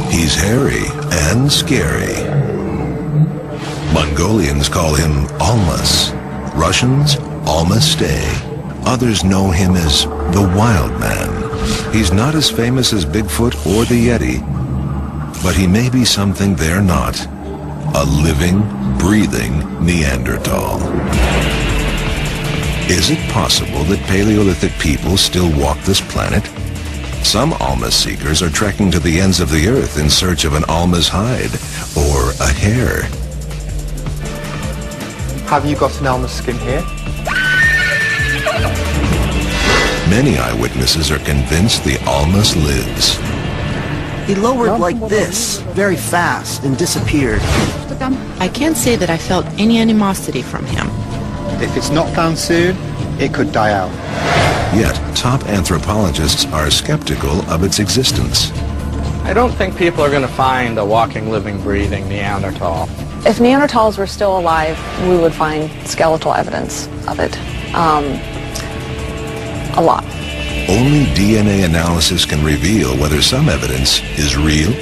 He's hairy and scary. Mongolians call him Almas. Russians, Almastay. Others know him as the Wild Man. He's not as famous as Bigfoot or the Yeti, but he may be something they're not. A living, breathing Neanderthal. Is it possible that Paleolithic people still walk this planet? Some Almas seekers are trekking to the ends of the earth in search of an Almas hide or a hair. Have you got an Almas skin here? Many eyewitnesses are convinced the Almas lives. He lowered like this, very fast, and disappeared. I can't say that I felt any animosity from him. If it's not found soon, it could die out. Yet, top anthropologists are skeptical of its existence. I don't think people are going to find a walking, living, breathing Neanderthal. If Neanderthals were still alive, we would find skeletal evidence of it. A lot. Only DNA analysis can reveal whether some evidence is real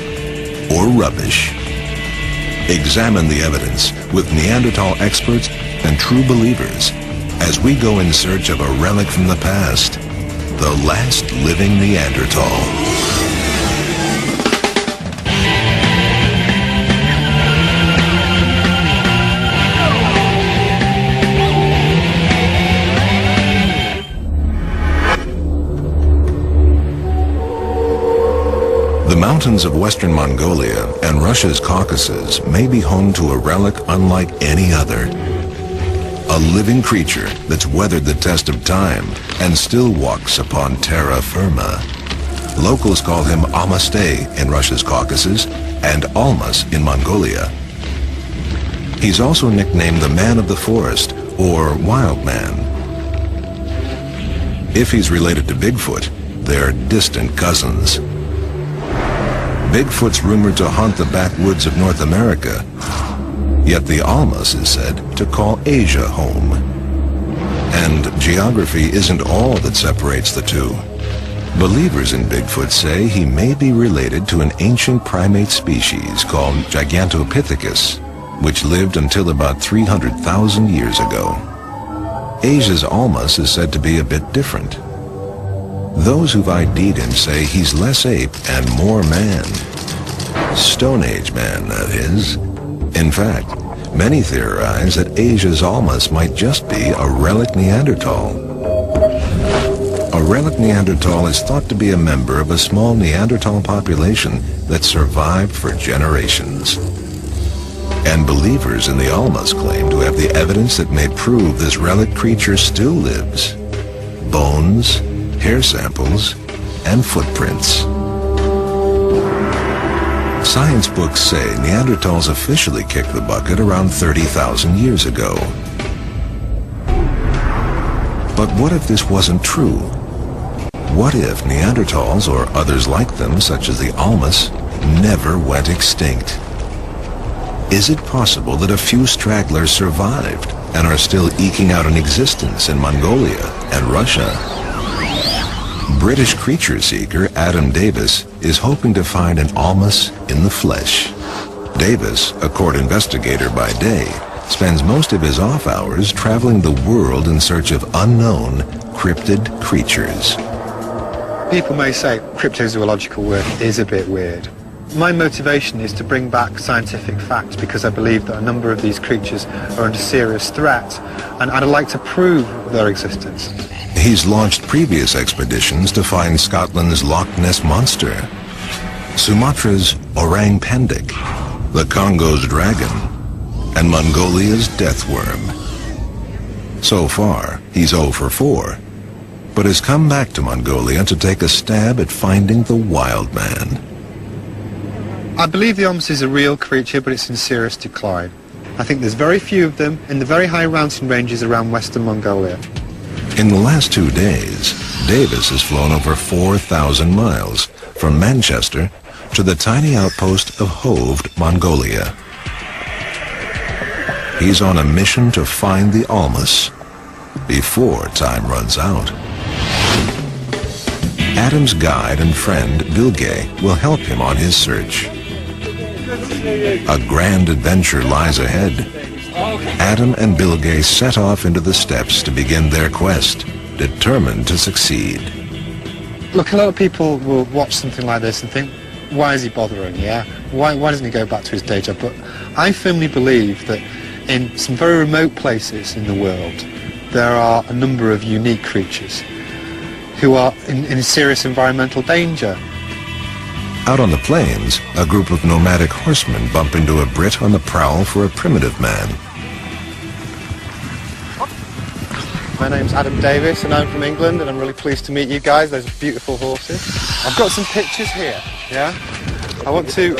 or rubbish. Examine the evidence with Neanderthal experts and true believers as we go in search of a relic from the past, the last living Neanderthal. The mountains of western Mongolia and Russia's Caucasus may be home to a relic unlike any other. A living creature that's weathered the test of time and still walks upon terra firma. Locals call him Almastay in Russia's Caucasus and Almas in Mongolia. He's also nicknamed the Man of the Forest or Wild Man. If he's related to Bigfoot, they're distant cousins. Bigfoot's rumored to haunt the backwoods of North America, yet the Almas is said to call Asia home. And geography isn't all that separates the two. Believers in Bigfoot say he may be related to an ancient primate species called Gigantopithecus, which lived until about 300,000 years ago. Asia's Almas is said to be a bit different. Those who've ID'd him say he's less ape and more man. Stone Age man, that is. In fact, many theorize that Asia's Almas might just be a relic Neanderthal. A relic Neanderthal is thought to be a member of a small Neanderthal population that survived for generations. And believers in the Almas claim to have the evidence that may prove this relic creature still lives. Bones, hair samples, and footprints. Science books say Neanderthals officially kicked the bucket around 30,000 years ago. But what if this wasn't true? What if Neanderthals or others like them, such as the Almas, never went extinct? Is it possible that a few stragglers survived and are still eking out an existence in Mongolia and Russia? British creature seeker Adam Davis is hoping to find an Almas in the flesh. Davis, a court investigator by day, spends most of his off hours traveling the world in search of unknown cryptid creatures. People may say cryptozoological work is a bit weird. My motivation is to bring back scientific facts because I believe that a number of these creatures are under serious threat, and I'd like to prove their existence. He's launched previous expeditions to find Scotland's Loch Ness Monster, Sumatra's Orang Pendek, the Congo's dragon, and Mongolia's death worm. So far, he's 0 for 4, but has come back to Mongolia to take a stab at finding the Wild Man. I believe the Almas is a real creature, but it's in serious decline. I think there's very few of them in the very high mountain ranges around western Mongolia. In the last 2 days, Davis has flown over 4,000 miles from Manchester to the tiny outpost of Hovd, Mongolia. He's on a mission to find the Almas before time runs out. Adam's guide and friend Bilge will help him on his search. A grand adventure lies ahead. Adam and Bilge set off into the steppes to begin their quest, determined to succeed. Look, a lot of people will watch something like this and think, why is he bothering, yeah? Why doesn't he go back to his day job? But I firmly believe that in some very remote places in the world, there are a number of unique creatures who are in serious environmental danger. Out on the plains, a group of nomadic horsemen bump into a Brit on the prowl for a primitive man. My name's Adam Davis and I'm from England, and I'm really pleased to meet you guys. Those are beautiful horses. I've got some pictures here, yeah? I want to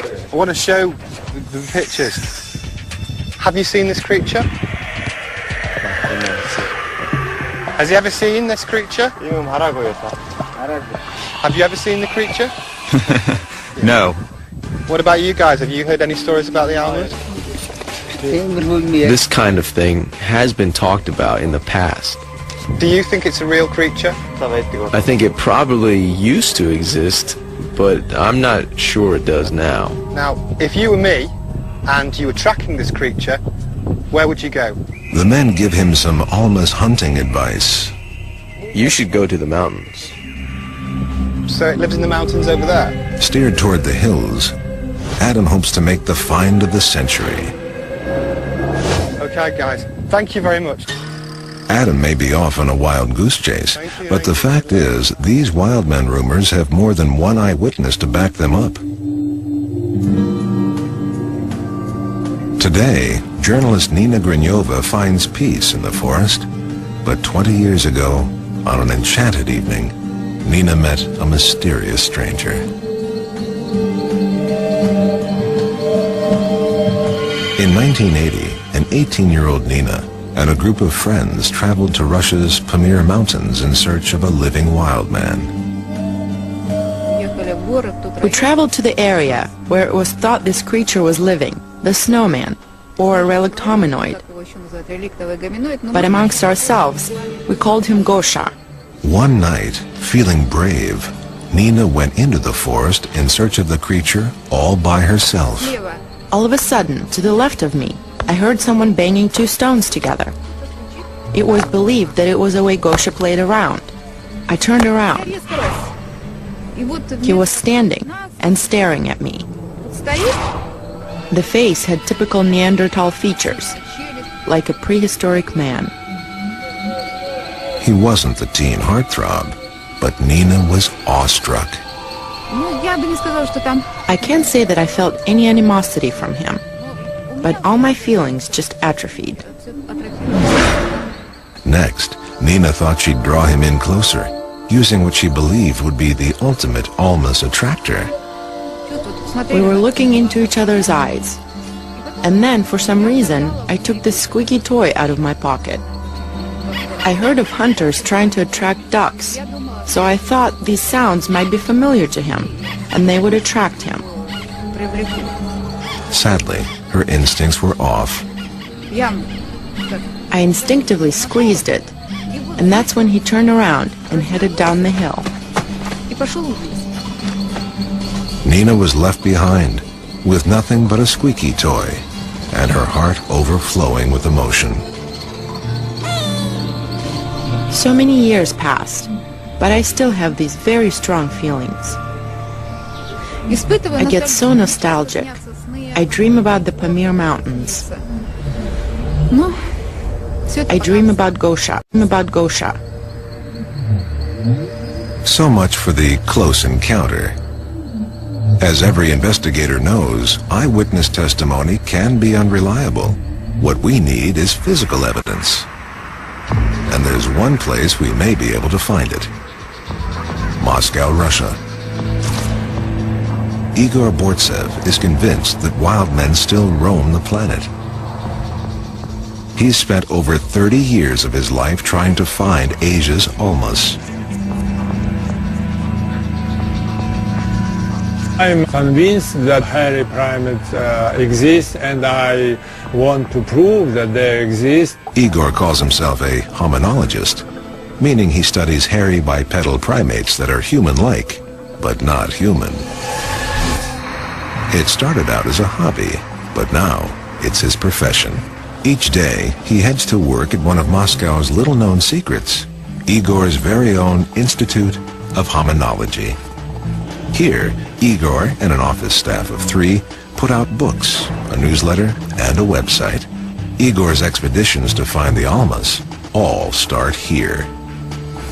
show the pictures. Have you seen this creature? Has he ever seen this creature? Have you ever seen the creature? No. What about you guys? Have you heard any stories about the Almas? This kind of thing has been talked about in the past. Do you think it's a real creature? I think it probably used to exist, but I'm not sure it does now. Now, if you were me and you were tracking this creature, where would you go? The men give him some Almas hunting advice. You should go to the mountains. So it lives in the mountains over there? Steered toward the hills, Adam hopes to make the find of the century. Okay, guys. Thank you very much. Adam may be off on a wild goose chase, but the fact is, these wildman rumors have more than one eyewitness to back them up. Today, journalist Nina Grinyova finds peace in the forest, but 20 years ago, on an enchanted evening, Nina met a mysterious stranger. In 1980, an 18-year-old Nina and a group of friends traveled to Russia's Pamir Mountains in search of a living wild man. We traveled to the area where it was thought this creature was living, the snowman, or a relict hominoid. But amongst ourselves, we called him Gosha. One night, feeling brave, Nina went into the forest in search of the creature all by herself. All of a sudden, to the left of me, I heard someone banging two stones together. It was believed that it was the way Gosha played around. I turned around. He was standing and staring at me. The face had typical Neanderthal features, like a prehistoric man. He wasn't the teen heartthrob, but Nina was awestruck. I can't say that I felt any animosity from him, but all my feelings just atrophied. Next, Nina thought she'd draw him in closer, using what she believed would be the ultimate Almas attractor. We were looking into each other's eyes, and then, for some reason, I took this squeaky toy out of my pocket. I heard of hunters trying to attract ducks, so I thought these sounds might be familiar to him, and they would attract him. Sadly, her instincts were off. I instinctively squeezed it, and that's when he turned around and headed down the hill. Nina was left behind, with nothing but a squeaky toy, and her heart overflowing with emotion. So many years passed, but I still have these very strong feelings. I get so nostalgic. I dream about the Pamir Mountains. I dream about Gosha. So much for the close encounter. As every investigator knows, eyewitness testimony can be unreliable. What we need is physical evidence. And there's one place we may be able to find it. Moscow, Russia. Igor Bortsev is convinced that wild men still roam the planet. He's spent over 30 years of his life trying to find Asia's Almas. I'm convinced that hairy primates exist, and I want to prove that they exist. Igor calls himself a hominologist, meaning he studies hairy bipedal primates that are human-like, but not human. It started out as a hobby, but now it's his profession. Each day, he heads to work at one of Moscow's little-known secrets, Igor's very own Institute of Hominology. Here, Igor and an office staff of 3 put out books, a newsletter, and a website. Igor's expeditions to find the Almas all start here.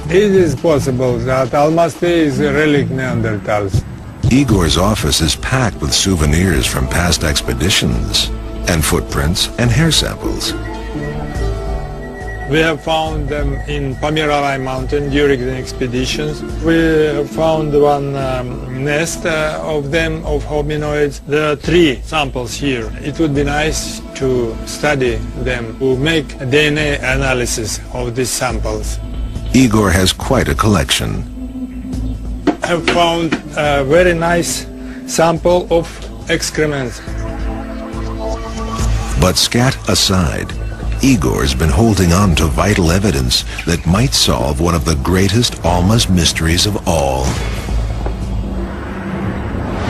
It is possible that Almaty is a relic Neanderthals. Igor's office is packed with souvenirs from past expeditions, and footprints and hair samples. We have found them in Pomeranian Mountain during the expeditions. We found one nest of them, of hominoids. There are 3 samples here. It would be nice to study them, to make a DNA analysis of these samples. Igor has quite a collection. I have found a very nice sample of excrement. But scat aside, Igor's been holding on to vital evidence that might solve one of the greatest Alma's mysteries of all.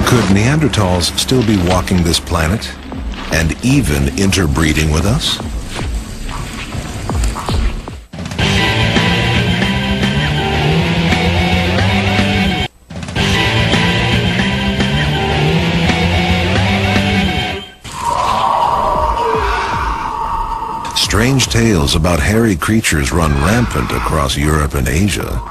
Could Neanderthals still be walking this planet and even interbreeding with us? Strange tales about hairy creatures run rampant across Europe and Asia.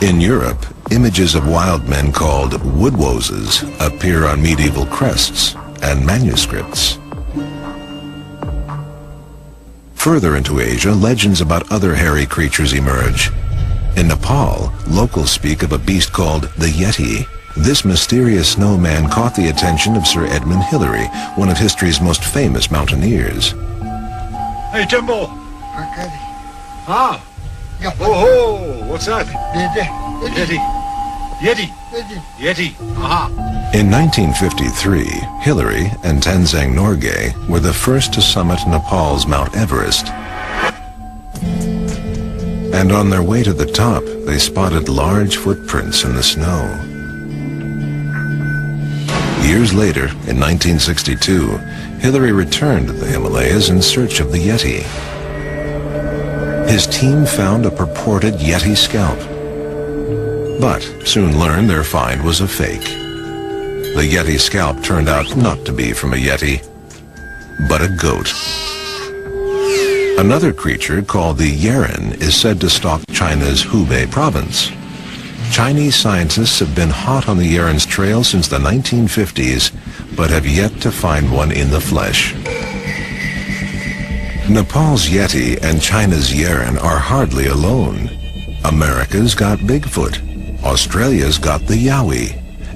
In Europe, images of wild men called woodwoses appear on medieval crests and manuscripts. Further into Asia, legends about other hairy creatures emerge. In Nepal, locals speak of a beast called the Yeti. This mysterious snowman caught the attention of Sir Edmund Hillary, one of history's most famous mountaineers. Hey, Timbo! Ah! Oh, what's that? Yeti. Yeti. Yeti. Aha. In 1953, Hillary and Tenzing Norgay were the first to summit Nepal's Mount Everest. And on their way to the top, they spotted large footprints in the snow. Years later, in 1962, Hillary returned to the Himalayas in search of the Yeti. His team found a purported Yeti scalp, but soon learned their find was a fake. The Yeti scalp turned out not to be from a Yeti, but a goat. Another creature called the Yeren is said to stalk China's Hubei province. Chinese scientists have been hot on the Yeren's trail since the 1950s, but have yet to find one in the flesh. Nepal's Yeti and China's Yeren are hardly alone. America's got Bigfoot, Australia's got the Yowie,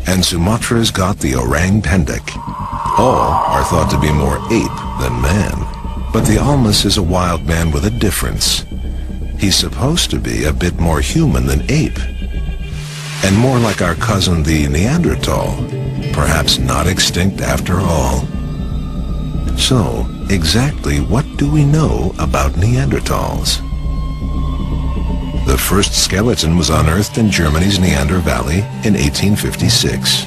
and Sumatra's got the orang pendek. All are thought to be more ape than man. But the Almas is a wild man with a difference. He's supposed to be a bit more human than ape, and more like our cousin the Neanderthal, perhaps not extinct after all. So, exactly what do we know about Neanderthals? The first skeleton was unearthed in Germany's Neander Valley in 1856.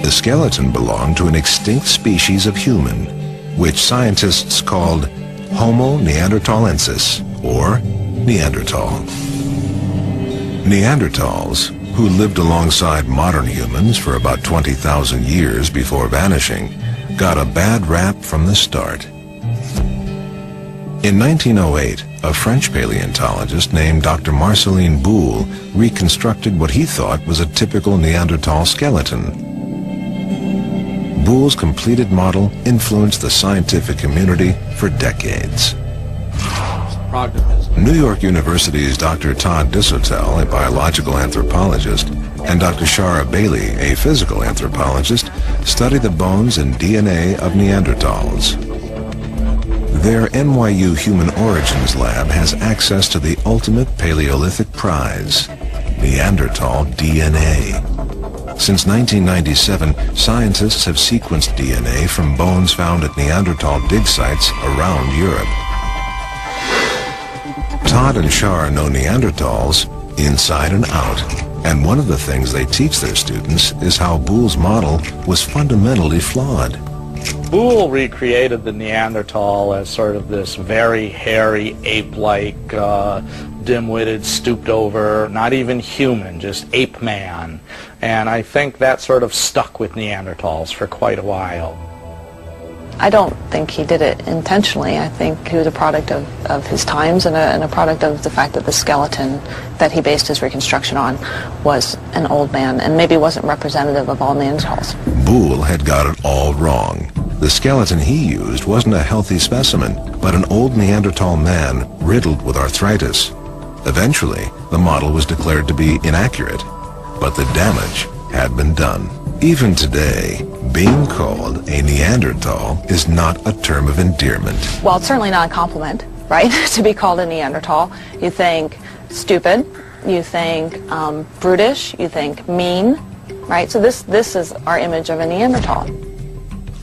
The skeleton belonged to an extinct species of human, which scientists called Homo neanderthalensis, or Neanderthal. Neanderthals, who lived alongside modern humans for about 20,000 years before vanishing, got a bad rap from the start. In 1908, a French paleontologist named Dr. Marceline Boule reconstructed what he thought was a typical Neanderthal skeleton. Boule's completed model influenced the scientific community for decades. New York University's Dr. Todd Disotell, a biological anthropologist, and Dr. Shara Bailey, a physical anthropologist, study the bones and DNA of Neanderthals. Their NYU Human Origins lab has access to the ultimate Paleolithic prize, Neanderthal DNA. Since 1997, scientists have sequenced DNA from bones found at Neanderthal dig sites around Europe. Todd and Shar know Neanderthals inside and out, and one of the things they teach their students is how Boole's model was fundamentally flawed. Boole recreated the Neanderthal as sort of this very hairy, ape-like, dim-witted, stooped-over, not even human, just ape man. And I think that sort of stuck with Neanderthals for quite a while. I don't think he did it intentionally. I think he was a product of his times and a product of the fact that the skeleton that he based his reconstruction on was an old man and maybe wasn't representative of all Neanderthals. Boole had got it all wrong. The skeleton he used wasn't a healthy specimen, but an old Neanderthal man riddled with arthritis. Eventually, the model was declared to be inaccurate, but the damage had been done. Even today, being called a Neanderthal is not a term of endearment. Well, it's certainly not a compliment, right? To be called a Neanderthal. You think stupid, you think brutish, you think mean, right? So this is our image of a Neanderthal.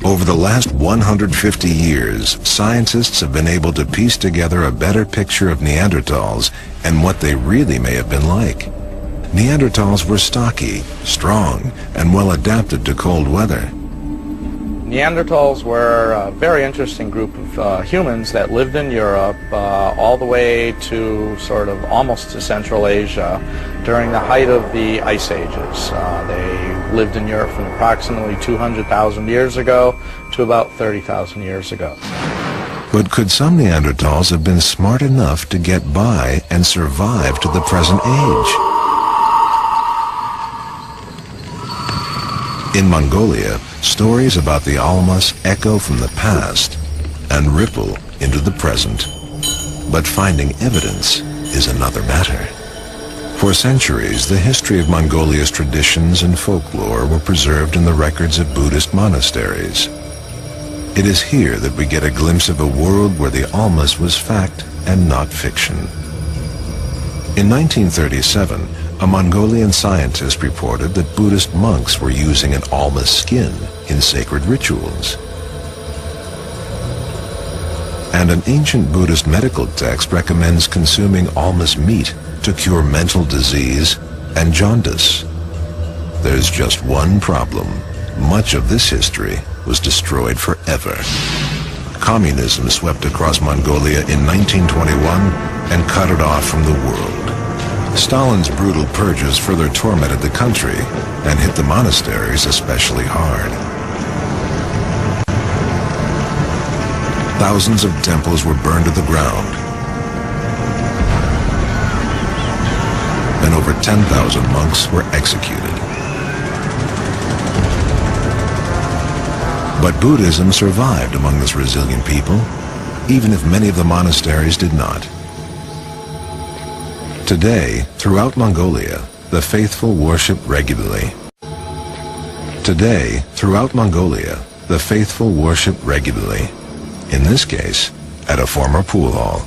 Over the last 150 years, scientists have been able to piece together a better picture of Neanderthals and what they really may have been like. Neanderthals were stocky, strong, and well adapted to cold weather. Neanderthals were a very interesting group of humans that lived in Europe all the way to sort of almost to Central Asia during the height of the Ice Ages. They lived in Europe from approximately 200,000 years ago to about 30,000 years ago. But could some Neanderthals have been smart enough to get by and survive to the present age? In Mongolia, stories about the Almas echo from the past and ripple into the present. But finding evidence is another matter. For centuries, the history of Mongolia's traditions and folklore were preserved in the records of Buddhist monasteries. It is here that we get a glimpse of a world where the Almas was fact and not fiction. In 1937, a Mongolian scientist reported that Buddhist monks were using an Alma's skin in sacred rituals. And an ancient Buddhist medical text recommends consuming Alma's meat to cure mental disease and jaundice. There's just one problem. Much of this history was destroyed forever. Communism swept across Mongolia in 1921 and cut it off from the world. Stalin's brutal purges further tormented the country and hit the monasteries especially hard. Thousands of temples were burned to the ground, and over 10,000 monks were executed. But Buddhism survived among this resilient people, even if many of the monasteries did not. Today, throughout Mongolia, the faithful worship regularly. Today, throughout Mongolia, the faithful worship regularly. In this case, at a former pool hall.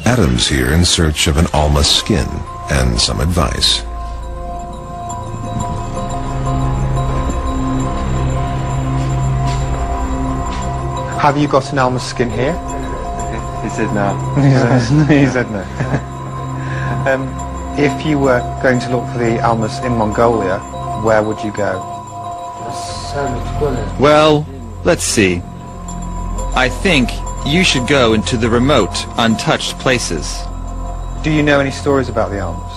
Adam's here in search of an Alma's skin and some advice. Have you got an Alma's skin here? He said no. He said no. If you were going to look for the Almas in Mongolia, where would you go? Well, let's see. I think you should go into the remote, untouched places. Do you know any stories about the Almas?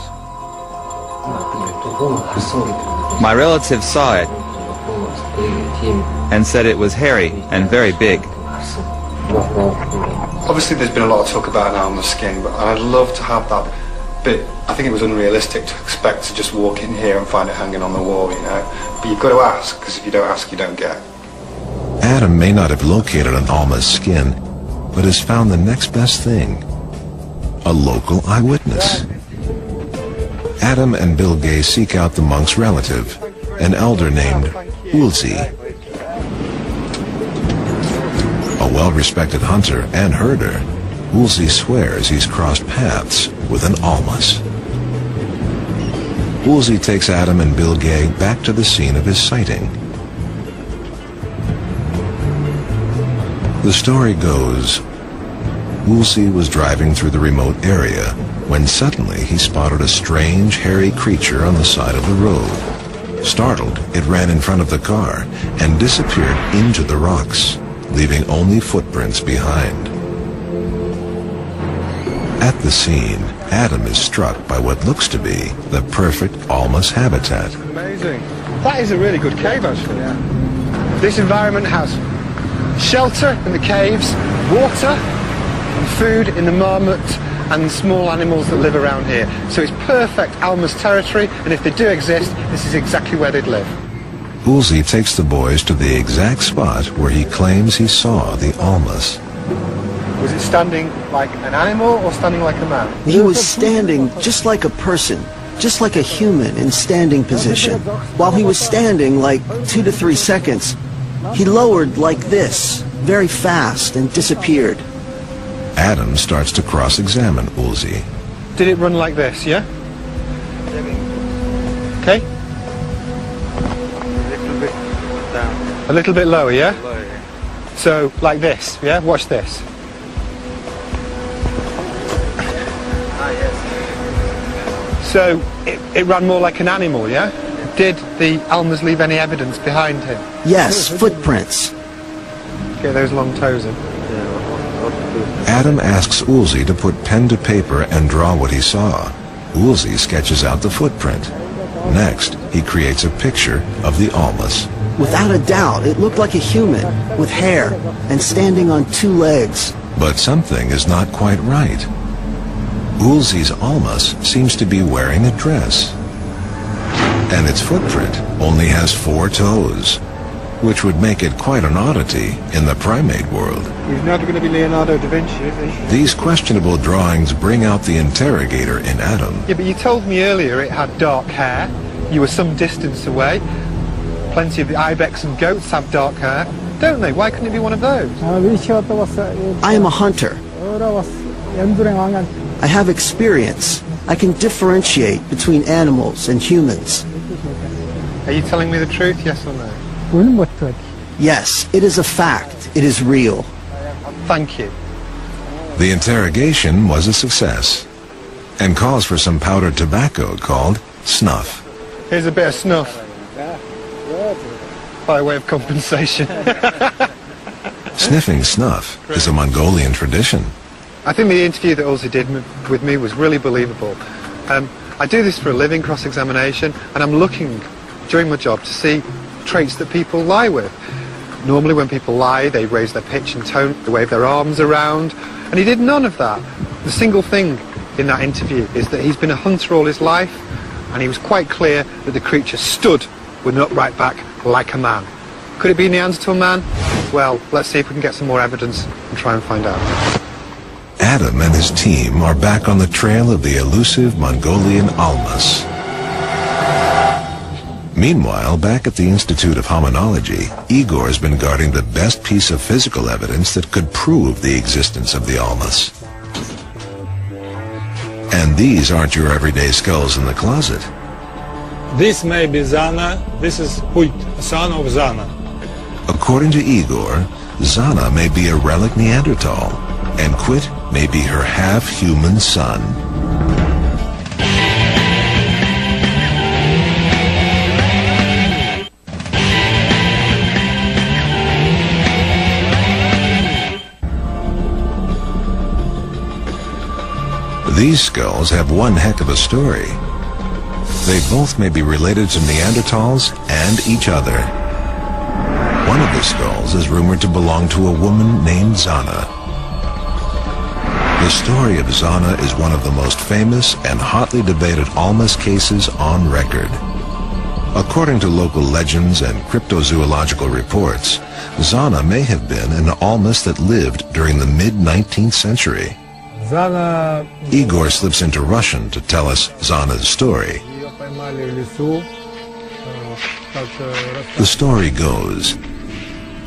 My relative saw it and said it was hairy and very big. Obviously there's been a lot of talk about an Alma's skin, but I'd love to have that bit. I think it was unrealistic to expect to just walk in here and find it hanging on the wall, you know. But you've got to ask, because if you don't ask, you don't get. Adam may not have located an Alma's skin, but has found the next best thing. A local eyewitness. Adam and Bill Gay seek out the monk's relative, an elder named Ulzi. A well-respected hunter and herder, Ulzi swears he's crossed paths with an Almas. Woolsey takes Adam and Bill Gay back to the scene of his sighting. The story goes, Woolsey was driving through the remote area when suddenly he spotted a strange, hairy creature on the side of the road. Startled, it ran in front of the car and disappeared into the rocks, leaving only footprints behind. At the scene, Adam is struck by what looks to be the perfect almas habitat. Amazing. That is a really good cave, actually. Yeah. This environment has shelter in the caves, water, and food in the marmot and small animals that live around here. So it's perfect almas territory, and if they do exist, this is exactly where they'd live. Woolsey takes the boys to the exact spot where he claims he saw the almas. Was it standing like an animal or standing like a man? He was standing just like a person, just like a human in standing position. While he was standing like 2 to 3 seconds, he lowered like this, very fast, and disappeared. Adam starts to cross-examine Woolsey. Did it run like this, yeah? Okay. A little bit down. A little bit lower, yeah? Lower, yeah. So, like this, yeah? Watch this. Ah, yes. So, it ran more like an animal, yeah? Did the almas leave any evidence behind him? Yes, footprints. Get those long toes in. Adam asks Woolsey to put pen to paper and draw what he saw. Woolsey sketches out the footprint. Next, he creates a picture of the almas. Without a doubt, it looked like a human, with hair, and standing on 2 legs. But something is not quite right. Woolsey's almas seems to be wearing a dress. And its footprint only has 4 toes, which would make it quite an oddity in the primate world. He's not going to be Leonardo da Vinci, is he? These questionable drawings bring out the interrogator in Adam. Yeah, but you told me earlier it had dark hair. You were some distance away. Plenty of the ibex and goats have dark hair, don't they? Why couldn't it be one of those? I am a hunter. I have experience. I can differentiate between animals and humans. Are you telling me the truth, yes or no? Yes, it is a fact. It is real. Thank you. The interrogation was a success and calls for some powdered tobacco called snuff. Here's a bit of snuff. By way of compensation. Sniffing snuff is a Mongolian tradition. I think the interview that Woolsey did with me was really believable. I do this for a living, cross-examination, and I'm looking during my job to see traits that people lie with. Normally when people lie, they raise their pitch and tone, they wave their arms around, and he did none of that. The single thing in that interview is that he's been a hunter all his life, and he was quite clear that the creature stood with an upright back like a man. Could it be a Neanderthal man? Well, let's see if we can get some more evidence and try and find out. Adam and his team are back on the trail of the elusive Mongolian almas. Meanwhile, back at the Institute of Hominology, Igor's been guarding the best piece of physical evidence that could prove the existence of the almas. And these aren't your everyday skulls in the closet. This may be Zana, this is Huyt, son of Zana. According to Igor, Zana may be a relic Neanderthal, and Quit may be her half-human son. These skulls have one heck of a story. They both may be related to Neanderthals and each other. One of the skulls is rumored to belong to a woman named Zana. The story of Zana is one of the most famous and hotly debated almas cases on record. According to local legends and cryptozoological reports, Zana may have been an almas that lived during the mid-19th century. Igor slips into Russian to tell us Zana's story. The story goes,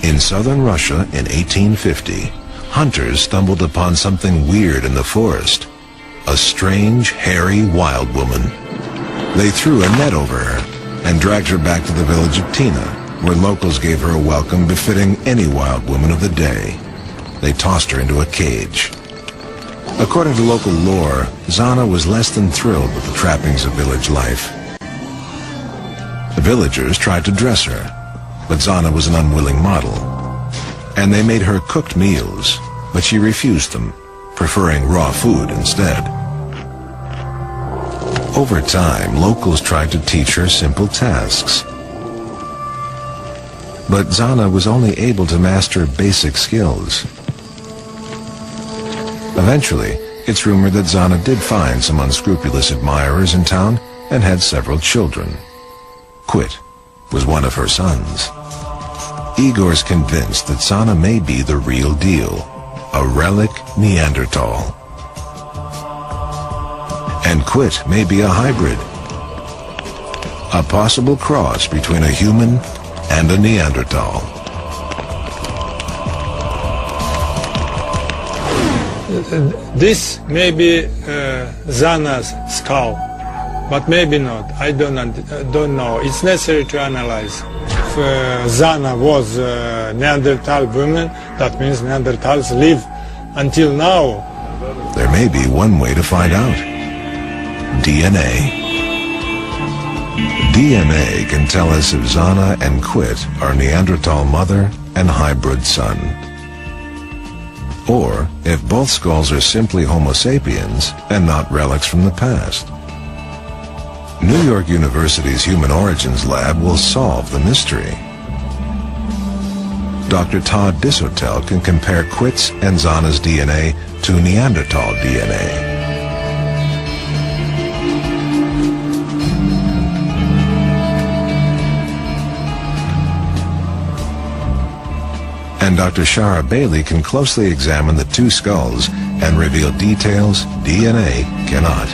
in southern Russia in 1850, hunters stumbled upon something weird in the forest. A strange, hairy wild woman. They threw a net over her and dragged her back to the village of Tina, where locals gave her a welcome befitting any wild woman of the day. They tossed her into a cage. According to local lore, Zana was less than thrilled with the trappings of village life. The villagers tried to dress her, but Zana was an unwilling model, and they made her cooked meals, but she refused them, preferring raw food instead. Over time, locals tried to teach her simple tasks, but Zana was only able to master basic skills. Eventually, it's rumored that Zana did find some unscrupulous admirers in town and had several children. Quit was one of her sons. Igor's convinced that Zana may be the real deal, a relic Neanderthal. And Quit may be a hybrid, a possible cross between a human and a Neanderthal. This may be Zana's skull, but maybe not. I don't know. It's necessary to analyze. If Zana was a Neanderthal woman, that means Neanderthals live until now. There may be one way to find out. DNA. DNA can tell us if Zana and Quit are Neanderthal mother and hybrid son, or if both skulls are simply Homo sapiens and not relics from the past. New York University's Human Origins Lab will solve the mystery. Dr. Todd Dishotel can compare Quit's and Zana's DNA to Neanderthal DNA. And Dr. Shara Bailey can closely examine the two skulls and reveal details DNA cannot.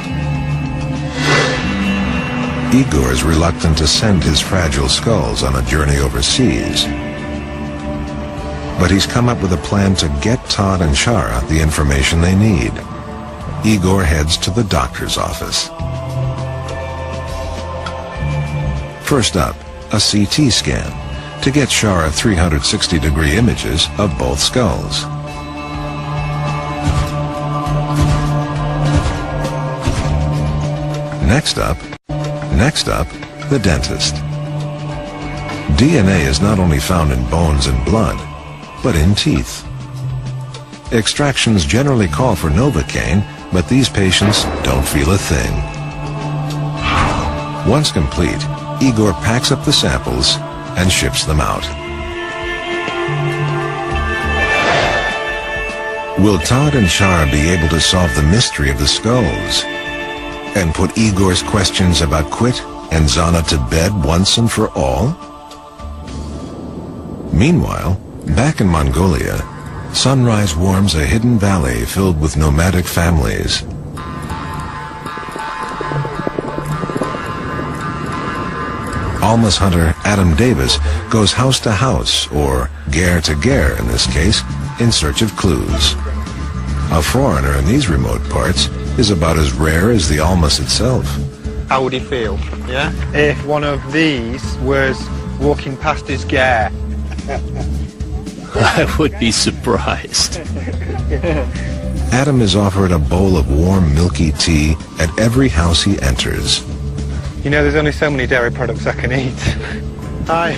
Igor is reluctant to send his fragile skulls on a journey overseas, but he's come up with a plan to get Todd and Shara the information they need. Igor heads to the doctor's office. First up, a CT scan to get Shara 360-degree images of both skulls. Next up, the dentist. DNA is not only found in bones and blood, but in teeth. Extractions generally call for Novocaine, but these patients don't feel a thing. Once complete, Igor packs up the samples and ships them out. Will Todd and Shara be able to solve the mystery of the skulls and put Igor's questions about Quit and Zana to bed once and for all? Meanwhile, back in Mongolia, sunrise warms a hidden valley filled with nomadic families. Almas hunter Adam Davis goes house to house, or ger to ger in this case, in search of clues. A foreigner in these remote parts is about as rare as the Almas itself. How would he feel, yeah, if one of these was walking past his ger? I would be surprised. Adam is offered a bowl of warm, milky tea at every house he enters. You know, there's only so many dairy products I can eat. Hi.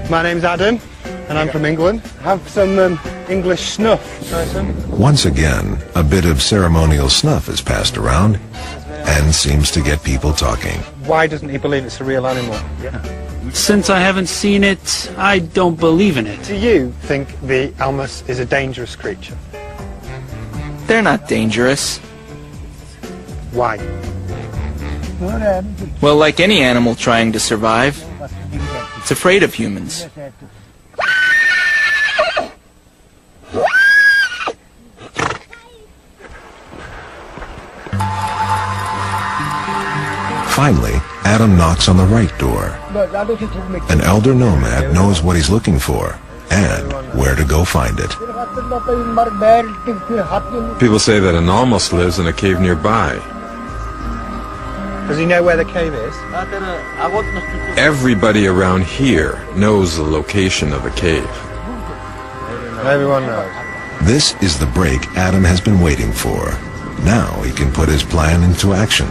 My name's Adam, and I'm from England. Have some English snuff. Try some. Once again, a bit of ceremonial snuff is passed around and seems to get people talking. Why doesn't he believe it's a real animal? Since I haven't seen it, I don't believe in it. Do you think the Almas is a dangerous creature? They're not dangerous. Why? Well, like any animal trying to survive, it's afraid of humans. Finally, Adam knocks on the right door. An elder nomad knows what he's looking for and where to go find it. People say that an Almas lives in a cave nearby. Does he know where the cave is? Everybody around here knows the location of the cave. Everyone knows. This is the break Adam has been waiting for. Now he can put his plan into action.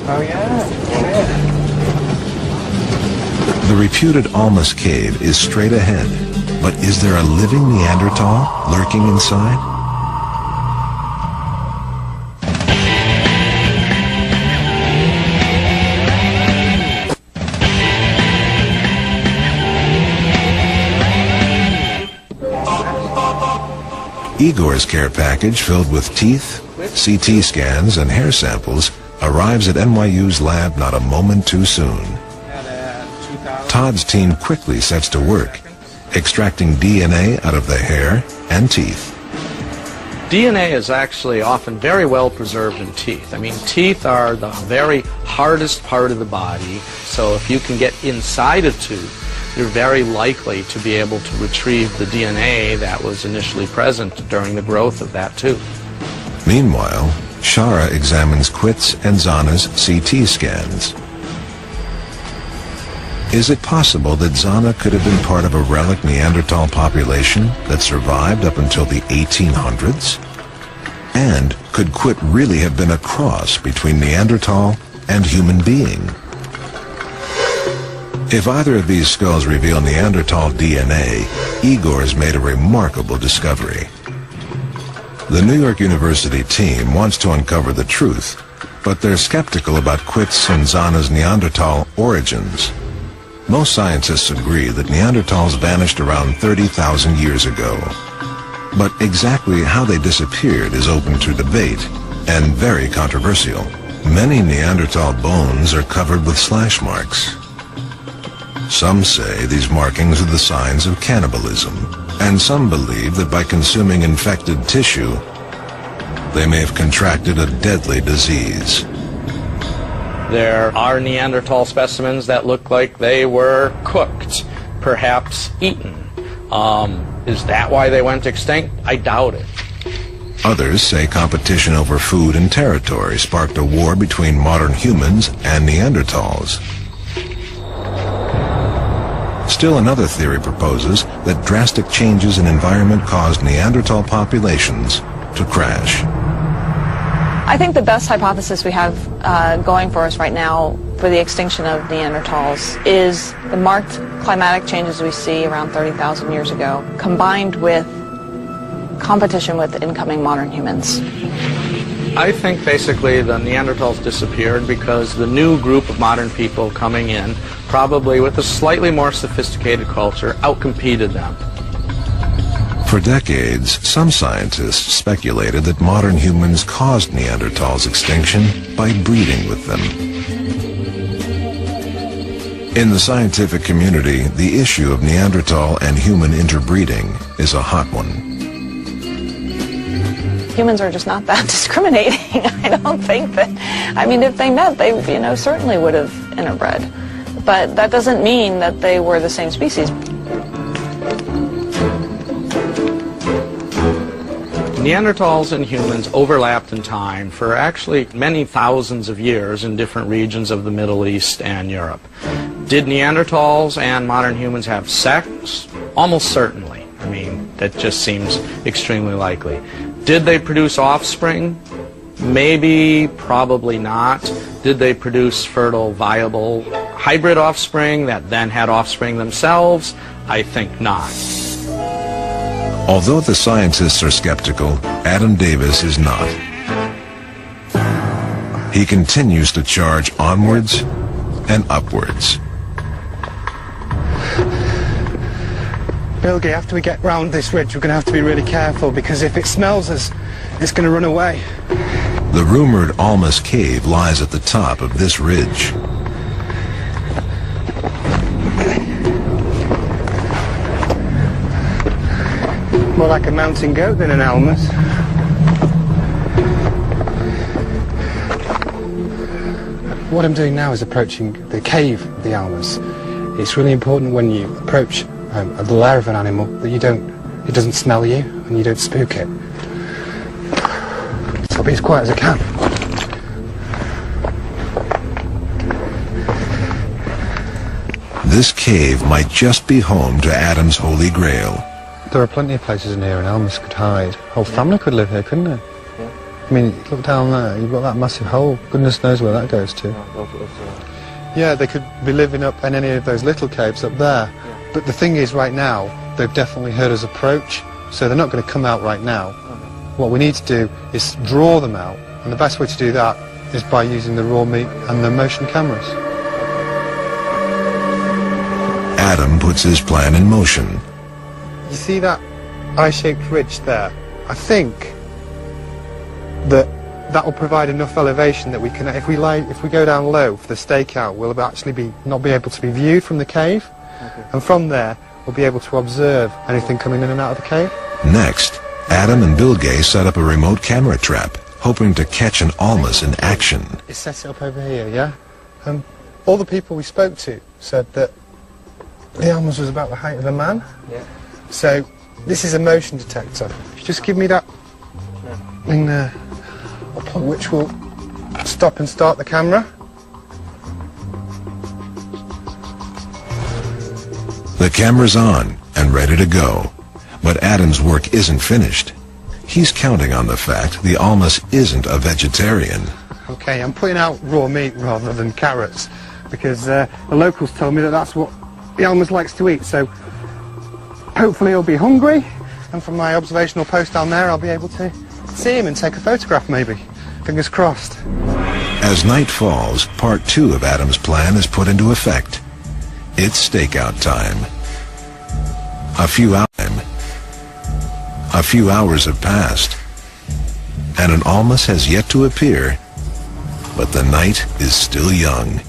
Oh yeah. The reputed Almas Cave is straight ahead, but is there a living Neanderthal lurking inside? Igor's care package filled with teeth, CT scans, and hair samples arrives at NYU's lab not a moment too soon. Todd's team quickly sets to work, extracting DNA out of the hair and teeth. DNA is actually often very well preserved in teeth. I mean, teeth are the very hardest part of the body, so if you can get inside a tooth, you're very likely to be able to retrieve the DNA that was initially present during the growth of that tooth. Meanwhile, Shara examines Quit's and Zana's CT scans. Is it possible that Zana could have been part of a relic Neanderthal population that survived up until the 1800s? And could Quit really have been a cross between Neanderthal and human being? If either of these skulls reveal Neanderthal DNA, Igor's made a remarkable discovery. The New York University team wants to uncover the truth, but they're skeptical about Quit's and Zana's Neanderthal origins. Most scientists agree that Neanderthals vanished around 30,000 years ago. But exactly how they disappeared is open to debate and very controversial. Many Neanderthal bones are covered with slash marks. Some say these markings are the signs of cannibalism, and some believe that by consuming infected tissue, they may have contracted a deadly disease. There are Neanderthal specimens that look like they were cooked, perhaps eaten. Is that why they went extinct? I doubt it. Others say competition over food and territory sparked a war between modern humans and Neanderthals. Still another theory proposes that drastic changes in environment caused Neanderthal populations to crash. I think the best hypothesis we have going for us right now for the extinction of Neanderthals is the marked climatic changes we see around 30,000 years ago, combined with competition with incoming modern humans. I think basically the Neanderthals disappeared because the new group of modern people coming in, probably with a slightly more sophisticated culture, outcompeted them. For decades, some scientists speculated that modern humans caused Neanderthals' extinction by breeding with them. In the scientific community, the issue of Neanderthal and human interbreeding is a hot one. Humans are just not that discriminating. I don't think that, I mean, if they met, they, certainly would have interbred. But that doesn't mean that they were the same species. Neanderthals and humans overlapped in time for actually many thousands of years in different regions of the Middle East and Europe. Did Neanderthals and modern humans have sex? Almost certainly. I mean, that just seems extremely likely. Did they produce offspring? Maybe, probably not. Did they produce fertile, viable hybrid offspring that then had offspring themselves? I think not. Although the scientists are skeptical, Adam Davis is not. He continues to charge onwards and upwards. Bilge, after we get round this ridge, we're going to have to be really careful, because if it smells us, it's going to run away. The rumored Almas Cave lies at the top of this ridge. More like a mountain goat than an Almas. What I'm doing now is approaching the cave of the Almas. It's really important when you approach the lair of an animal that it doesn't smell you and you don't spook it. So I'll be as quiet as I can. this cave might just be home to Adam's holy grail. There are plenty of places in here an Almas could hide. Whole family could live here, couldn't they? Yeah. I mean, look down there, you've got that massive hole. Goodness knows where that goes to. Yeah, they could be living up in any of those little caves up there. Yeah. But the thing is, right now, they've definitely heard us approach, so they're not going to come out right now. What we need to do is draw them out, and the best way to do that is by using the raw meat and the motion cameras. Adam puts his plan in motion. You see that eye-shaped ridge there? I think that will provide enough elevation that we can, if we go down low for the stakeout, we'll actually not be able to be viewed from the cave, and from there we'll be able to observe anything coming in and out of the cave. Next, Adam and Bill Gay set up a remote camera trap, hoping to catch an Almas in action. It's set it up over here, yeah? All the people we spoke to said that the Almas was about the height of a man. Yeah. So this is a motion detector. If you just give me that thing there, which will stop and start the camera. The camera's on and ready to go, but Adam's work isn't finished. He's counting on the fact the Almas isn't a vegetarian. Okay, I'm putting out raw meat rather than carrots because the locals told me that that's what the Almas likes to eat, so hopefully he'll be hungry, and from my observational post down there I'll be able to see him and take a photograph maybe. Fingers crossed. As night falls, part 2 of Adam's plan is put into effect. It's stakeout time. A few hours have passed, and an Almas has yet to appear, but the night is still young.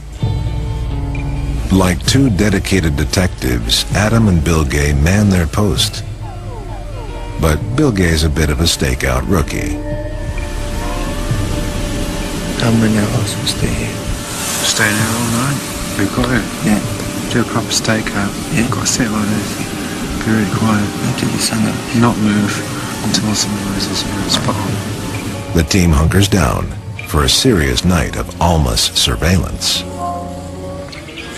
Like two dedicated detectives, Adam and Bill Gay man their post. But Bill Gay's a bit of a stakeout rookie. How many hours we stay here? Staying here all night? We've got it? Yeah. Do a proper stakeout. Yeah. We've got to sit like this. Be really quiet. Until the sun goes. Not move until the sun rises. Spot on. The team hunkers down for a serious night of Almas surveillance. A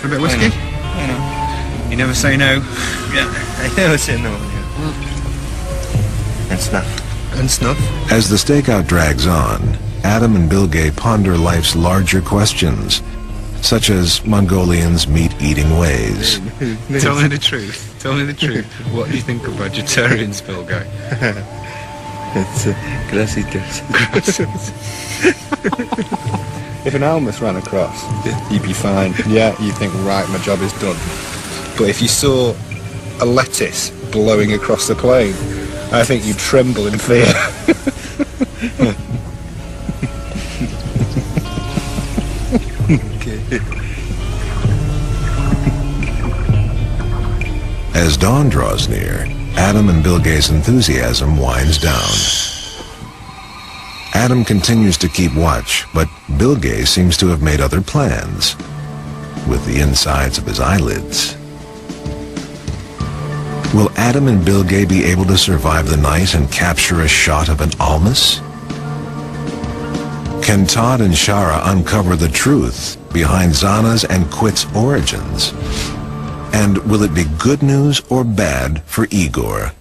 bit of whiskey? I know. You never say no. Yeah, I never say no. Yeah. And snuff. And snuff. As the stakeout drags on, Adam and Bill Gay ponder life's larger questions, such as Mongolians' meat-eating ways. Tell me the truth. Tell me the truth. What do you think of vegetarians, Bill Gay? It's gracias. If an Almas ran across, you'd be fine. Yeah, you'd think, right, my job is done. But if you saw a lettuce blowing across the plain, I think you'd tremble in fear. As dawn draws near, Adam and Bill Gay's enthusiasm winds down. Adam continues to keep watch, but Bill Gay seems to have made other plans with the insides of his eyelids. Will Adam and Bill Gay be able to survive the night and capture a shot of an Almas? Can Todd and Shara uncover the truth behind Zana's and Quit's origins? And will it be good news or bad for Igor?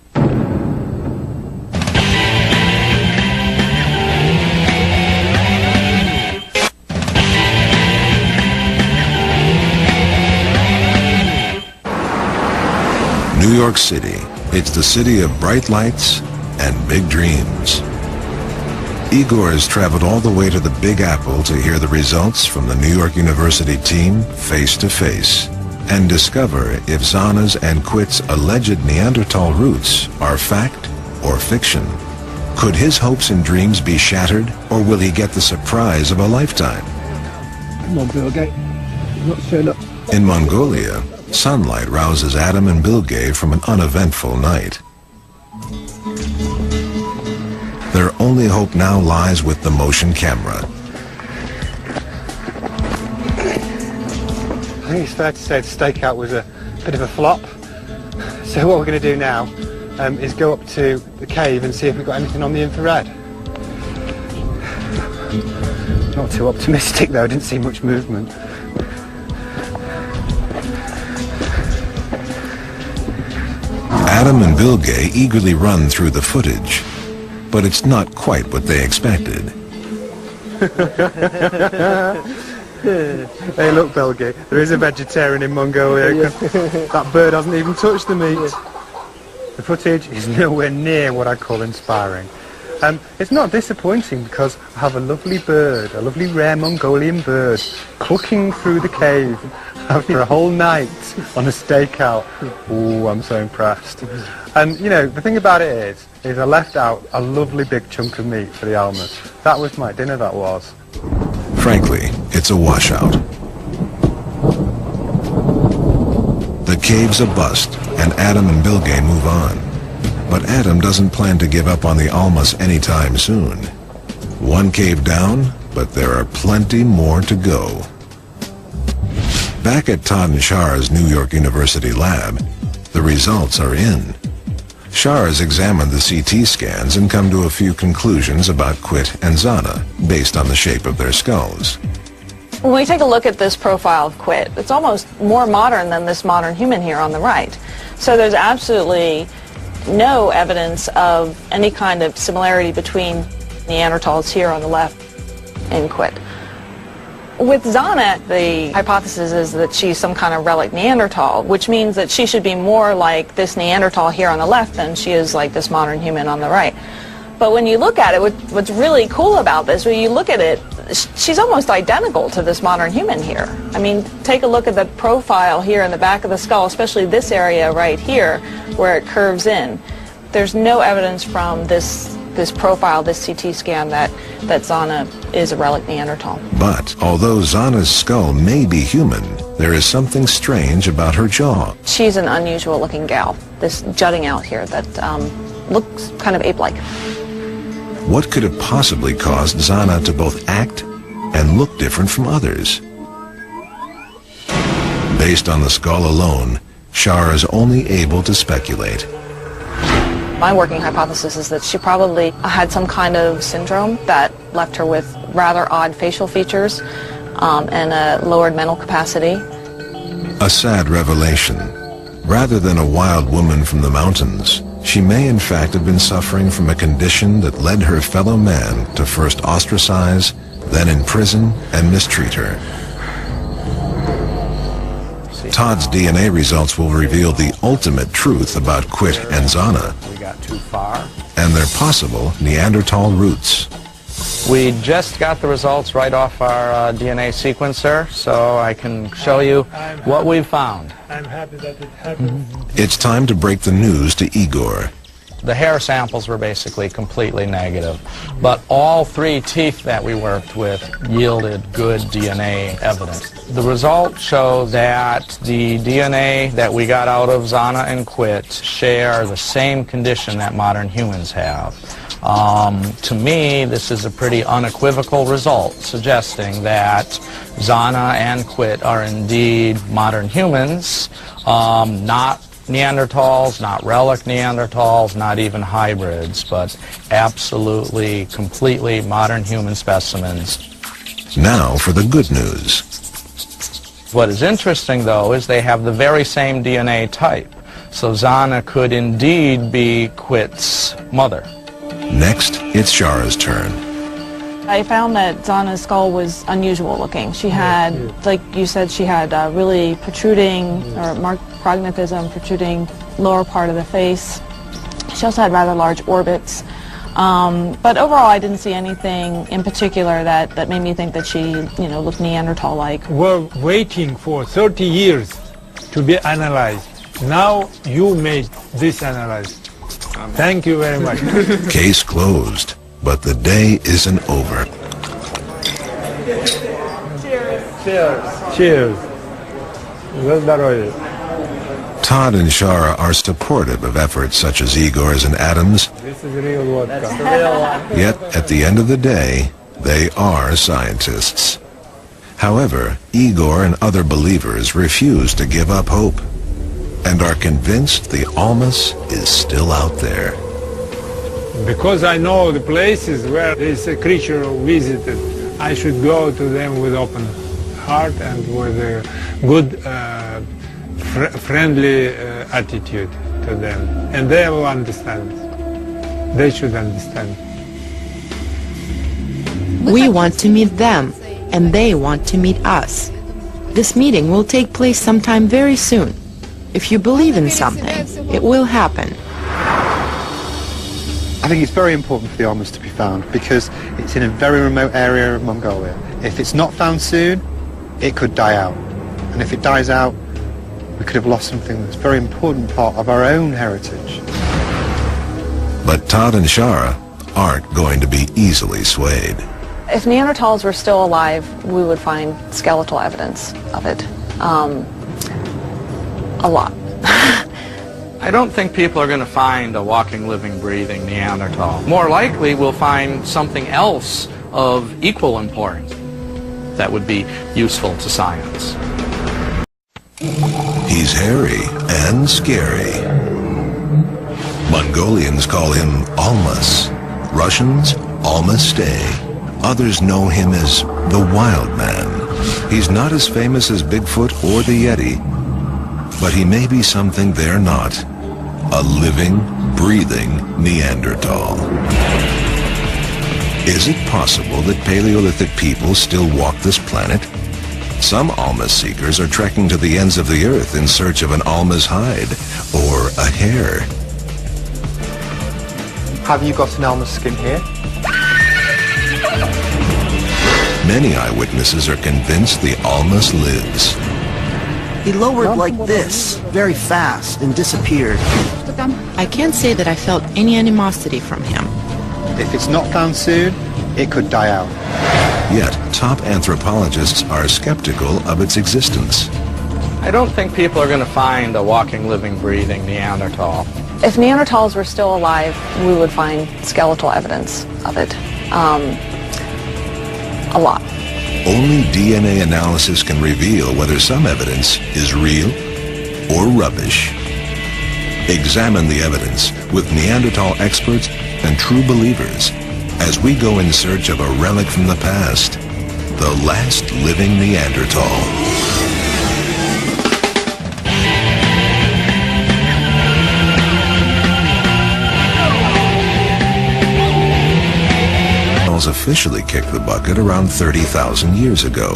New York City. It's the city of bright lights and big dreams. Igor has traveled all the way to the Big Apple to hear the results from the New York University team face to face and discover if Zana's and Quit's alleged Neanderthal roots are fact or fiction. Could his hopes and dreams be shattered, or will he get the surprise of a lifetime? Come on, Bill Gay. You've not turned up. In Mongolia, sunlight rouses Adam and Bill Gay from an uneventful night. Their only hope now lies with the motion camera. I think it's fair to say the stakeout was a bit of a flop. So what we're going to do now is go up to the cave and see if we've got anything on the infrared. Not too optimistic though, I didn't see much movement. Adam and Bilge eagerly run through the footage, but it's not quite what they expected. Hey, look, Bilge, there is a vegetarian in Mongolia. That bird hasn't even touched the meat. The footage is nowhere near what I call inspiring. It's not disappointing because I have a lovely bird, a lovely rare Mongolian bird, cooking through the cave after a whole night on a stakeout. Ooh, I'm so impressed. And, you know, the thing about it is I left out a lovely big chunk of meat for the almas. That was my dinner, that was. Frankly, it's a washout. The cave's a bust, and Adam and Bilge move on. But Adam doesn't plan to give up on the almas anytime soon. One cave down, but there are plenty more to go. Back at Todd and Shara's New York University lab, the results are in. Shara's examined the CT scans and come to a few conclusions about Quit and Zana, based on the shape of their skulls. When we take a look at this profile of Quit, it's almost more modern than this modern human here on the right. So there's absolutely no evidence of any kind of similarity between Neanderthals here on the left and Quit. With Zana, the hypothesis is that she's some kind of relic Neanderthal, which means that she should be more like this Neanderthal here on the left than she is like this modern human on the right. But when you look at it, what's really cool about this, when you look at it, she's almost identical to this modern human here. I mean, take a look at the profile here in the back of the skull, especially this area right here where it curves in. There's no evidence from this profile, this CT scan, that Zana is a relic Neanderthal. But although Zana's skull may be human, there is something strange about her jaw. She's an unusual looking gal, this jutting out here that looks kind of ape-like. What could have possibly caused Zana to both act and look different from others? Based on the skull alone, Shara is only able to speculate. My working hypothesis is that she probably had some kind of syndrome that left her with rather odd facial features and a lowered mental capacity. A sad revelation. Rather than a wild woman from the mountains, she may in fact have been suffering from a condition that led her fellow man to first ostracize, then imprison and mistreat her. Todd's DNA results will reveal the ultimate truth about Quit and Zana Too far. and their possible Neanderthal roots. We just got the results right off our DNA sequencer, so I can show you what we found. I'm happy that it happened. It's time to break the news to Igor. The hair samples were basically completely negative, but all three teeth that we worked with yielded good DNA evidence. The results show that the DNA that we got out of Zana and Quit share the same condition that modern humans have. To me, this is a pretty unequivocal result, suggesting that Zana and Quit are indeed modern humans, not Neanderthals, not relic Neanderthals, not even hybrids, but absolutely, completely modern human specimens. Now for the good news. What is interesting, though, is they have the very same DNA type. So Zana could indeed be Quit's mother. Next, it's Shara's turn. I found that Zana's skull was unusual looking. She had, like you said, she had really protruding, or marked prognathism, protruding lower part of the face. She also had rather large orbits. But overall, I didn't see anything in particular that made me think that she, you know, looked Neanderthal-like. We're waiting for 30 years to be analyzed. Now you made this analysis. Thank you very much. Case closed, but the day isn't over. Cheers. Cheers. Cheers. За здоровье. Todd and Shara are supportive of efforts such as Igor's and Adam's. This is real vodka. That's the real one. Yet, at the end of the day, they are scientists. However, Igor and other believers refuse to give up hope and are convinced the almas is still out there. Because I know the places where there is a creature visited, I should go to them with open heart and with a good, friendly attitude. to them, and they will understand. They should understand. We want to meet them, and they want to meet us. This meeting will take place sometime very soon. If you believe in something, it will happen. I think it's very important for the Almas to be found because it's in a very remote area of Mongolia. If it's not found soon, it could die out. And if it dies out, we could have lost something that's a very important part of our own heritage. But Todd and Shara aren't going to be easily swayed. If Neanderthals were still alive, we would find skeletal evidence of it. A lot. I don't think people are going to find a walking, living, breathing Neanderthal. More likely, we'll find something else of equal importance that would be useful to science. He's hairy and scary. Mongolians call him Almas. Russians, Almastay. Others know him as the Wild Man. He's not as famous as Bigfoot or the Yeti, but he may be something they're not. A living, breathing Neanderthal. Is it possible that Paleolithic people still walk this planet? Some Almas seekers are trekking to the ends of the earth in search of an Almas hide or a hair. Have you got an Almas skin here? Many eyewitnesses are convinced the Almas lives. He lowered like this, very fast, and disappeared. I can't say that I felt any animosity from him. If it's not found soon, it could die out. Yet, top anthropologists are skeptical of its existence. I don't think people are going to find a walking, living, breathing Neanderthal. If Neanderthals were still alive, we would find skeletal evidence of it. A lot. Only DNA analysis can reveal whether some evidence is real or rubbish. Examine the evidence with Neanderthal experts and true believers as we go in search of a relic from the past, the last living Neanderthal. Officially kicked the bucket around 30,000 years ago.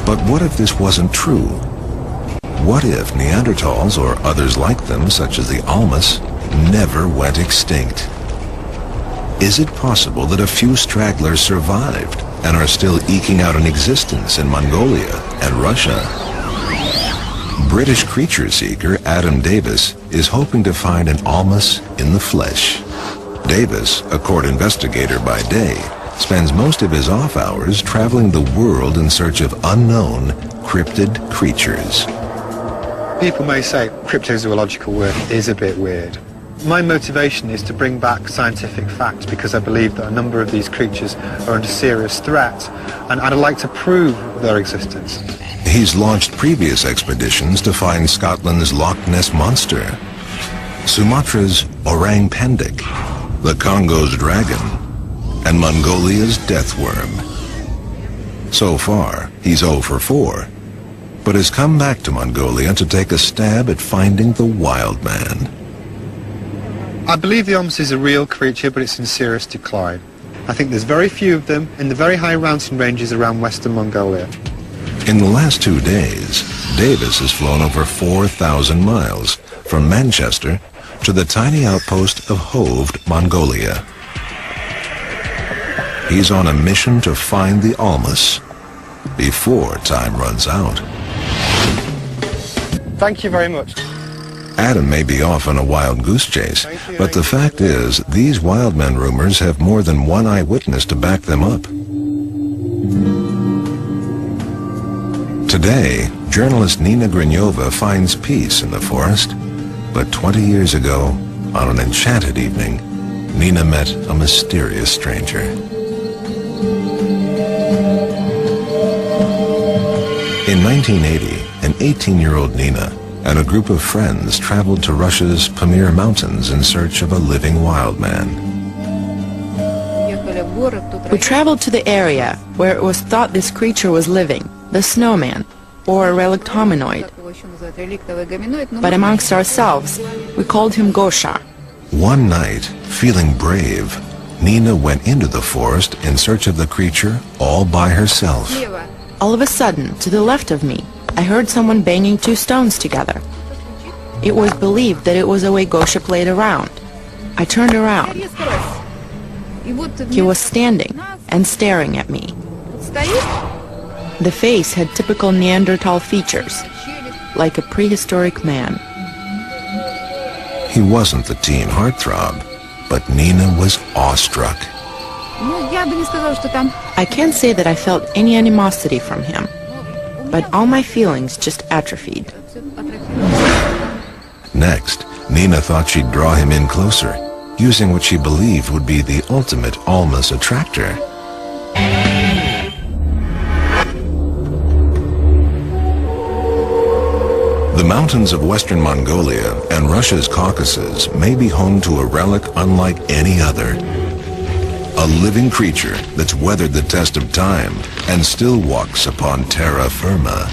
But what if this wasn't true? What if Neanderthals or others like them, such as the Almas, never went extinct? Is it possible that a few stragglers survived and are still eking out an existence in Mongolia and Russia? British creature seeker Adam Davis is hoping to find an Almas in the flesh. Davis, a court investigator by day, spends most of his off hours traveling the world in search of unknown cryptid creatures. People may say cryptozoological work is a bit weird. My motivation is to bring back scientific facts because I believe that a number of these creatures are under serious threat, and I'd like to prove their existence. He's launched previous expeditions to find Scotland's Loch Ness Monster, Sumatra's orang pendek, the Congo's dragon, and Mongolia's death worm. So far, he's 0 for 4, but has come back to Mongolia to take a stab at finding the Wild Man. I believe the Almas is a real creature, but it's in serious decline. I think there's very few of them in the very high mountain ranges around western Mongolia. In the last 2 days, Davis has flown over 4,000 miles from Manchester to the tiny outpost of Hovd, Mongolia. He's on a mission to find the Almas before time runs out. Thank you very much. Adam may be off on a wild goose chase, but the fact is, these wild men rumors have more than one eyewitness to back them up. Today, journalist Nina Grinyova finds peace in the forest. But 20 years ago, on an enchanted evening, Nina met a mysterious stranger. In 1980, an 18-year-old Nina and a group of friends traveled to Russia's Pamir Mountains in search of a living wild man. We traveled to the area where it was thought this creature was living, the snowman, or a relict hominoid. But amongst ourselves, we called him Gosha. One night, feeling brave, Nina went into the forest in search of the creature all by herself. All of a sudden, to the left of me, I heard someone banging two stones together. It was believed that it was the way Gosha played around. I turned around. He was standing and staring at me. The face had typical Neanderthal features, like a prehistoric man. He wasn't the teen heartthrob, but Nina was awestruck. I can't say that I felt any animosity from him, but all my feelings just atrophied. Next, Nina thought she'd draw him in closer, using what she believed would be the ultimate almas attractor. The mountains of western Mongolia and Russia's Caucasus may be home to a relic unlike any other. A living creature that's weathered the test of time and still walks upon terra firma.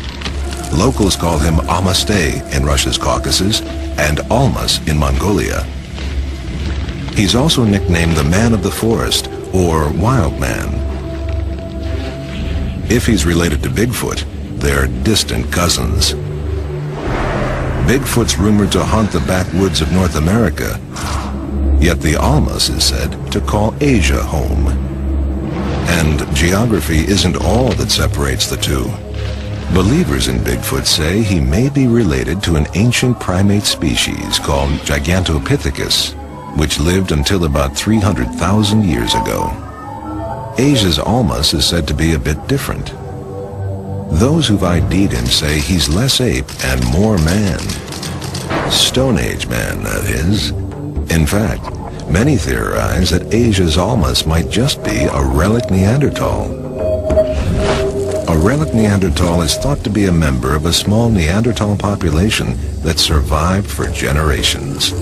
Locals call him Almastay in Russia's Caucasus and Almas in Mongolia. He's also nicknamed the Man of the Forest or Wild Man. If he's related to Bigfoot, they're distant cousins. Bigfoot's rumored to haunt the backwoods of North America, yet the Almas is said to call Asia home. And geography isn't all that separates the two. Believers in Bigfoot say he may be related to an ancient primate species called Gigantopithecus, which lived until about 300,000 years ago. Asia's Almas is said to be a bit different. Those who've ID'd him say he's less ape and more man. Stone Age man, that is. In fact, many theorize that Asia's Almas might just be a relic Neanderthal. A relic Neanderthal is thought to be a member of a small Neanderthal population that survived for generations.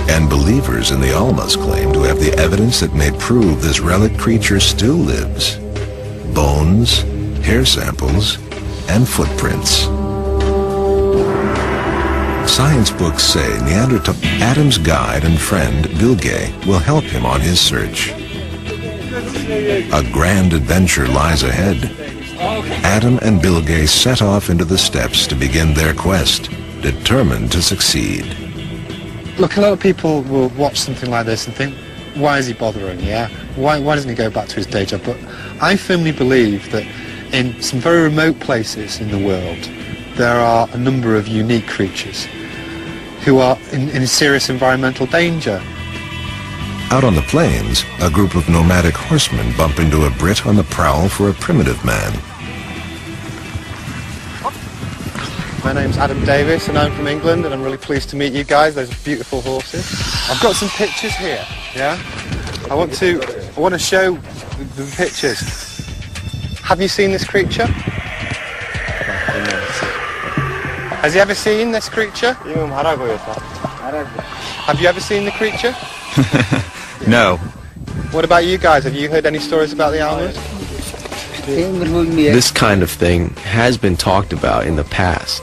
And believers in the Almas claim to have the evidence that may prove this relic creature still lives. Bones, hair samples, and footprints. Science books say Neanderthal Adam's guide and friend Bilge will help him on his search. A grand adventure lies ahead. Adam and Bilge set off into the steppes to begin their quest, determined to succeed. Look, a lot of people will watch something like this and think, why is he bothering, yeah? Why doesn't he go back to his day job? But I firmly believe that in some very remote places in the world, there are a number of unique creatures who are in serious environmental danger. Out on the plains, a group of nomadic horsemen bump into a Brit on the prowl for a primitive man. My name's Adam Davis and I'm from England and I'm really pleased to meet you guys. Those are beautiful horses. I've got some pictures here, yeah? I want to show the pictures. Have you seen this creature? Has he ever seen this creature? Have you ever seen the creature? No. What about you guys? Have you heard any stories about the Almas? This kind of thing has been talked about in the past.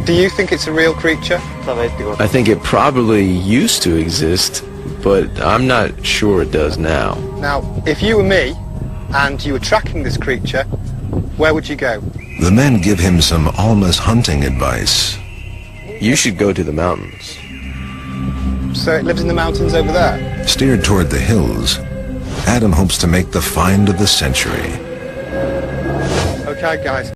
Do you think it's a real creature? I think it probably used to exist, but I'm not sure it does now. Now, if you were me, and you were tracking this creature, where would you go? The men give him some Almas hunting advice. You should go to the mountains. So it lives in the mountains over there? Steered toward the hills, Adam hopes to make the find of the century. Okay, guys.